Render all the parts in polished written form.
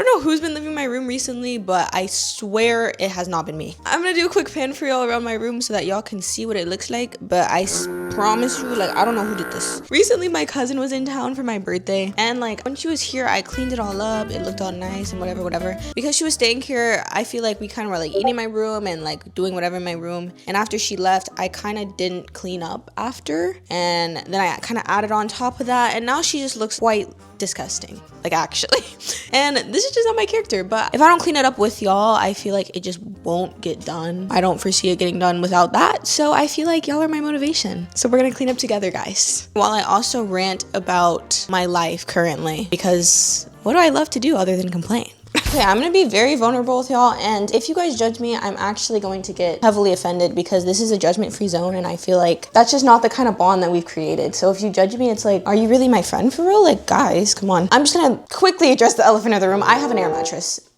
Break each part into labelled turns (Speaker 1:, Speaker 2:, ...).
Speaker 1: don't know who's been living in my room recently, but I swear it has not been me. I'm gonna do a quick pan for y'all around my room so that y'all can see what it looks like, but I promise you, like, I don't know who did this. Recently, my cousin was in town for my birthday, and like when she was here, I cleaned it all up. It looked all nice and whatever. Because she was staying here, I feel like we kind of were like eating in my room and like doing whatever in my room. And after she left, I kind of didn't clean up after, and then I kind of added on top of that, and now she just looks quite disgusting, like, actually. And this is just not my character, but if I don't clean it up with y'all, I feel like it just won't get done. I don't foresee it getting done without that, so I feel like y'all are my motivation. So we're gonna clean up together, guys, while I also rant about my life currently, because what do I love to do other than complain? Okay, I'm gonna be very vulnerable with y'all, and if you guys judge me, I'm actually going to get heavily offended because this is a judgment-free zone, and I feel like that's just not the kind of bond that we've created. So if you judge me, it's like, are you really my friend for real? Like, guys, come on. I'm just gonna quickly address the elephant in the room. I have an air mattress.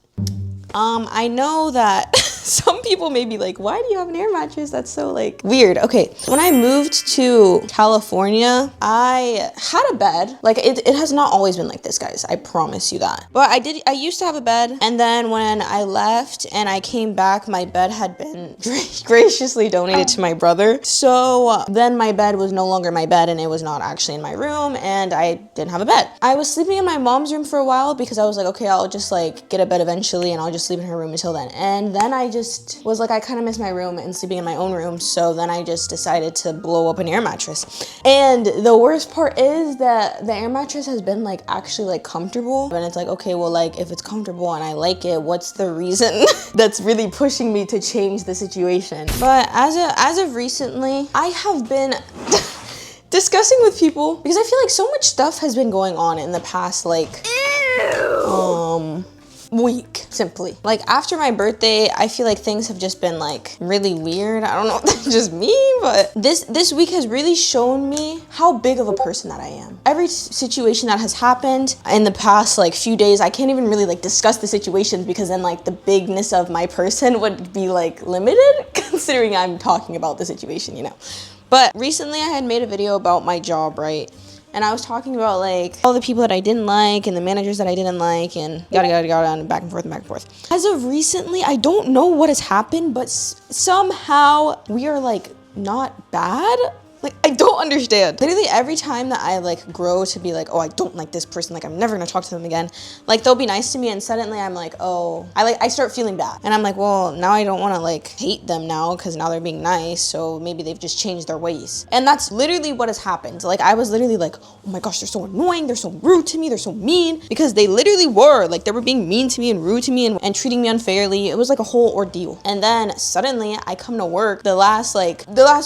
Speaker 1: I know that some people may be like, why do you have an air mattress? That's so like weird. Okay, when I moved to California, I had a bed. Like it has not always been like this, guys. I promise you that. But I used to have a bed, and then when I left and I came back, my bed had been graciously donated to my brother. So then my bed was no longer my bed, and it was not actually in my room, and I didn't have a bed. I was sleeping in my mom's room for a while because I was like, okay, I'll just like get a bed eventually, and I'll just sleep in her room until then. And then I just was like, I kind of miss my room and sleeping in my own room. So then I just decided to blow up an air mattress. And the worst part is that the air mattress has been like actually like comfortable. And it's like, okay, well, like if it's comfortable and I like it, what's the reason that's really pushing me to change the situation? But as of recently, I have been discussing with people because I feel like so much stuff has been going on in the past like week, simply. Like after my birthday, I feel like things have just been like really weird. I don't know if that's just me, but this week has really shown me how big of a person that I am. Every situation that has happened in the past like few days, I can't even really like discuss the situations because then like the bigness of my person would be like limited considering I'm talking about the situation, you know. But recently I had made a video about my job, right? And I was talking about like all the people that I didn't like and the managers that I didn't like and yada and back and forth. As of recently, I don't know what has happened, but somehow we are like not bad. Like, I don't understand. Literally every time that I like grow to be like, oh, I don't like this person, like I'm never gonna talk to them again, like they'll be nice to me and suddenly I'm like, oh, I start feeling bad. And I'm like, well, now I don't wanna like hate them now because now they're being nice, so maybe they've just changed their ways. And that's literally what has happened. Like I was literally like, oh my gosh, they're so annoying, they're so rude to me, they're so mean, because they literally were. Like they were being mean to me and rude to me and treating me unfairly. It was like a whole ordeal. And then suddenly I come to work the last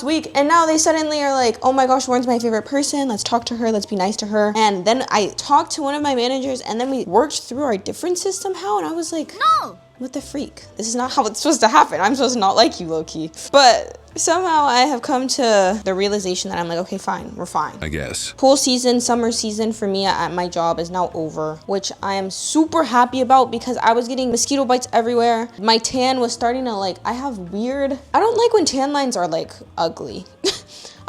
Speaker 1: week and now they suddenly are like, oh my gosh, Lauren's my favorite person, let's talk to her, let's be nice to her. And then I talked to one of my managers and then we worked through our differences somehow, and I was like, no, what the freak? This is not how it's supposed to happen. I'm supposed to not like you, low-key. But somehow I have come to the realization that I'm like, okay, fine, we're fine, I guess. Pool season, summer season for me at my job is now over, which I am super happy about because I was getting mosquito bites everywhere. My tan was starting to like, I don't like when tan lines are like ugly.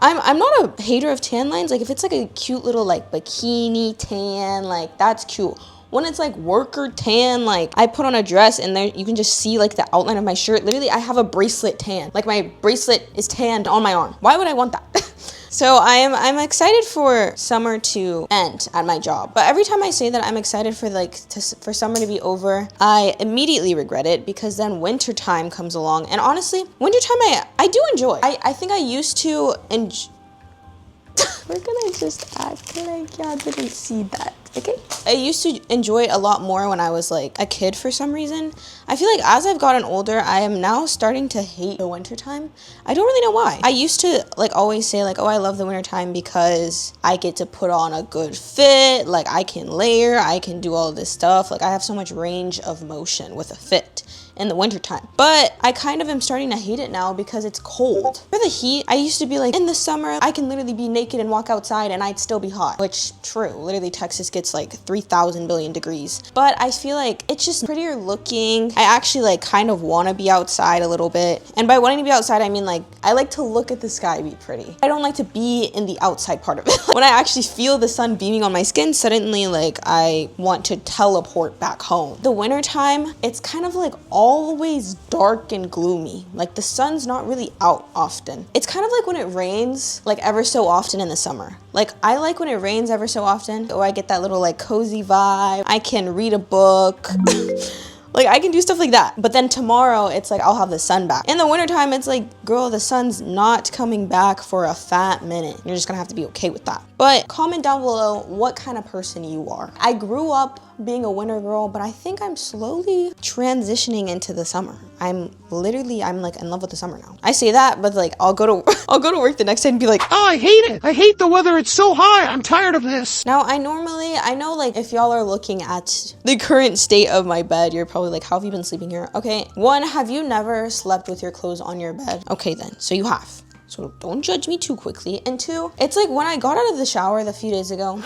Speaker 1: I'm not a hater of tan lines. Like if it's like a cute little like bikini tan, like that's cute. When it's like worker tan, like I put on a dress and there you can just see like the outline of my shirt. Literally, I have a bracelet tan. Like my bracelet is tanned on my arm. Why would I want that? So I'm excited for summer to end at my job. But every time I say that I'm excited for for summer to be over, I immediately regret it because then winter time comes along. And honestly, wintertime I do enjoy. I think I used to enjoy. We're gonna just act like y'all didn't see that, okay? I used to enjoy it a lot more when I was like a kid for some reason. I feel like as I've gotten older, I am now starting to hate the wintertime. I don't really know why. I used to like always say like, oh, I love the wintertime because I get to put on a good fit, like I can layer, I can do all this stuff. Like I have so much range of motion with a fit. in the wintertime. But I kind of am starting to hate it now because it's cold. For the heat, I used to be like, in the summer, I can literally be naked and walk outside and I'd still be hot, which true. Literally Texas gets like 3,000 billion degrees. But I feel like it's just prettier looking. I actually like kind of want to be outside a little bit. And by wanting to be outside, I mean like, I like to look at the sky be pretty. I don't like to be in the outside part of it. When I actually feel the sun beaming on my skin, suddenly like I want to teleport back home. The winter time, it's kind of like always dark and gloomy. Like the sun's not really out often. It's kind of like when it rains like ever so often in the summer. Like I like when it rains ever so often, or I get that little like cozy vibe. I can read a book. Like I can do stuff like that. But then tomorrow it's like I'll have the sun back. In the wintertime, it's like, girl, the sun's not coming back for a fat minute. You're just gonna have to be okay with that. But comment down below what kind of person you are. I grew up being a winter girl, but I think I'm slowly transitioning into the summer. I'm like in love with the summer now. I say that, but like I'll go to work the next day and be like,
Speaker 2: oh, I hate it. I hate the weather. It's so hot. I'm tired of this.
Speaker 1: Now I know like if y'all are looking at the current state of my bed, you're probably like, how have you been sleeping here? Okay, one, have you never slept with your clothes on your bed? Okay then, so you have. So don't judge me too quickly. And two, it's like when I got out of the shower a few days ago.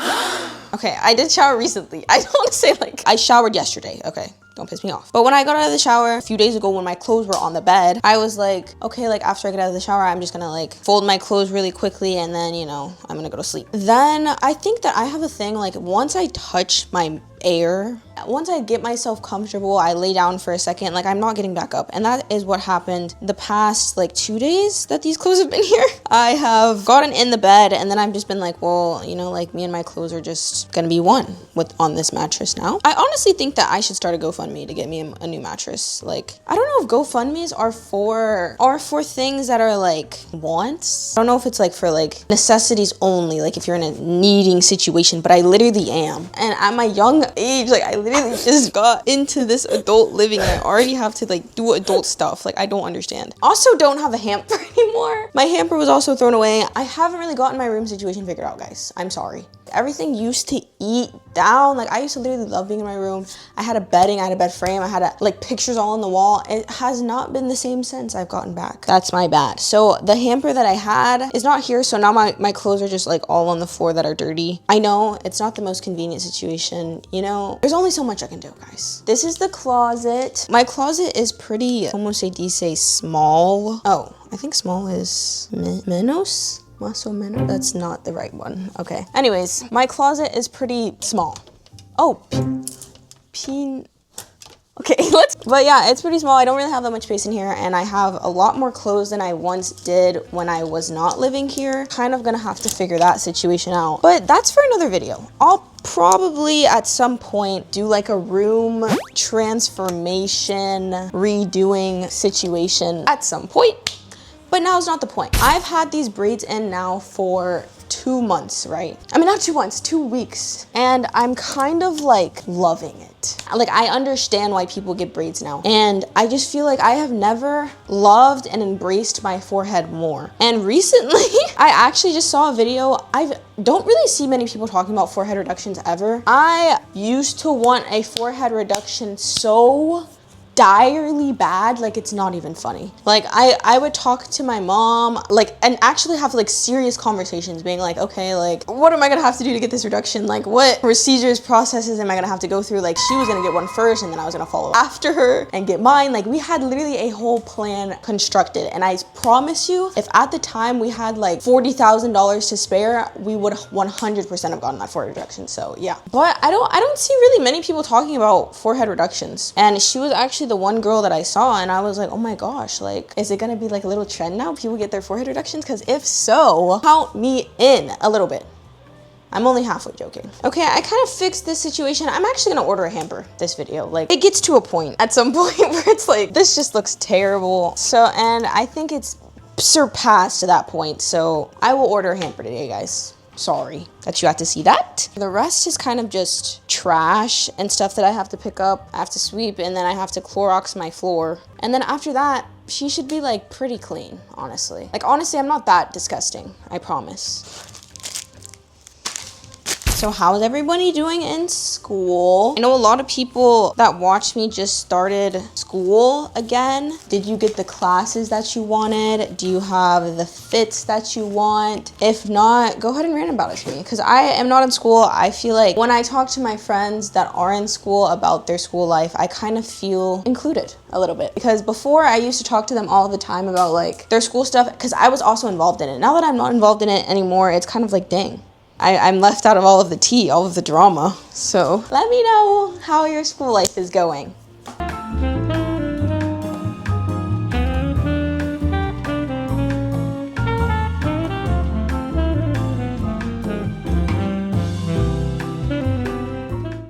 Speaker 1: Okay, I did shower recently. I don't want to say like, I showered yesterday, okay? Don't piss me off. But when I got out of the shower a few days ago when my clothes were on the bed, I was like, okay, like after I get out of the shower, I'm just gonna like fold my clothes really quickly and then, you know, I'm gonna go to sleep. Then I think that I have a thing, like once I touch my air, once I get myself comfortable, I lay down for a second, like I'm not getting back up. And that is what happened the past like 2 days that these clothes have been here. I have gotten in the bed and then I've just been like, well, you know, like me and my clothes are just gonna be one on this mattress now. I honestly think that I should start a GoFundMe to get me a new mattress. Like, I don't know if GoFundMes are for things that are like wants. I don't know if it's like for like necessities only, like if you're in a needing situation, but I literally am. And at my young age, like I literally just got into this adult living and I already have to like do adult stuff. Like I don't understand. Also don't have a hamper anymore. My hamper was also thrown away. I haven't really gotten my room situation figured out, guys. I'm sorry. Everything used to eat down. Like I used to literally love being in my room. I had a bedding, I had a bed frame, I had like pictures all on the wall. It has not been the same since I've gotten back. That's my bad. So the hamper that I had is not here. So now my clothes are just like all on the floor that are dirty. I know it's not the most convenient situation. You know, there's only so much I can do, guys. This is the closet. My closet is pretty, como se dice, small. Oh, I think small is menos. Más o menos. That's not the right one. Okay. Anyways, my closet is pretty small. Oh, okay, but yeah, it's pretty small. I don't really have that much space in here and I have a lot more clothes than I once did when I was not living here. Kind of gonna have to figure that situation out, but that's for another video. I'll probably at some point do like a room transformation, redoing situation at some point. But now's not the point. I've had these braids in now for 2 months, right? I mean, not 2 months, 2 weeks. And I'm kind of like loving it. Like I understand why people get braids now. And I just feel like I have never loved and embraced my forehead more. And recently, I actually just saw a video. I don't really see many people talking about forehead reductions ever. I used to want a forehead reduction so direly bad, like it's not even funny. Like I would talk to my mom, like, and actually have like serious conversations being like, okay, like what am I gonna have to do to get this reduction? Like what procedures, processes am I gonna have to go through? Like she was gonna get one first and then I was gonna follow after her and get mine. Like we had literally a whole plan constructed, and I promise you, if at the time we had like $40,000 to spare, we would 100% have gotten that forehead reduction. So yeah, but I don't see really many people talking about forehead reductions. And she was actually the one girl that I saw and I was like, oh my gosh, like is it gonna be like a little trend now? People get their forehead reductions? Because if so, count me in a little bit. I'm only halfway joking. Okay, I kind of fixed this situation. I'm actually gonna order a hamper this video. Like it gets to a point at some point where it's like, this just looks terrible. So, and I think it's surpassed to that point. So I will order a hamper today, guys. Sorry that you had to see that. The rest is kind of just trash and stuff that I have to pick up. I have to sweep and then I have to Clorox my floor. And then after that, she should be like pretty clean, honestly. Like honestly, I'm not that disgusting, I promise. So how's everybody doing in school? I know a lot of people that watch me just started school again. Did you get the classes that you wanted? Do you have the fits that you want? If not, go ahead and rant about it to me, because I am not in school. I feel like when I talk to my friends that are in school about their school life, I kind of feel included a little bit, because before I used to talk to them all the time about like their school stuff, because I was also involved in it. Now that I'm not involved in it anymore, it's kind of like, dang, I'm left out of all of the tea, all of the drama. So let me know how your school life is going.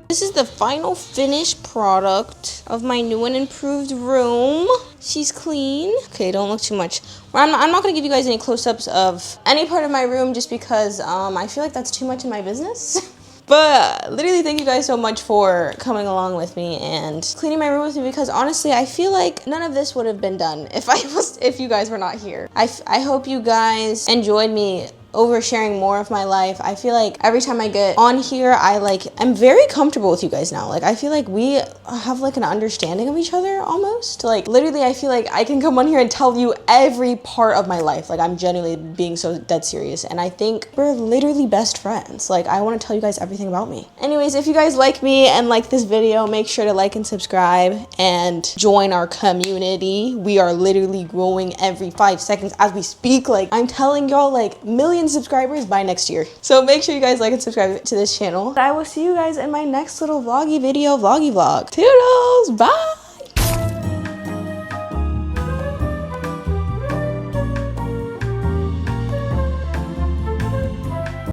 Speaker 1: This is the final finished product of my new and improved room. She's clean. Okay, don't look too much. I'm not gonna give you guys any close-ups of any part of my room just because I feel like that's too much in my business. But literally, thank you guys so much for coming along with me and cleaning my room with me, because honestly, I feel like none of this would have been done if you guys were not here. I hope you guys enjoyed me oversharing more of my life. I feel like every time I get on here, I'm very comfortable with you guys now. Like, I feel like we have like an understanding of each other almost. Like, literally, I feel like I can come on here and tell you every part of my life. Like, I'm genuinely being so dead serious, and I think we're literally best friends. Like, I want to tell you guys everything about me. Anyways, if you guys like me and like this video, make sure to like and subscribe and join our community. We are literally growing every 5 seconds as we speak. Like, I'm telling y'all, like, million subscribers by next year. So make sure you guys like and subscribe to this channel. I will see you guys in my next little vloggy video, vloggy vlog. Toodles, bye!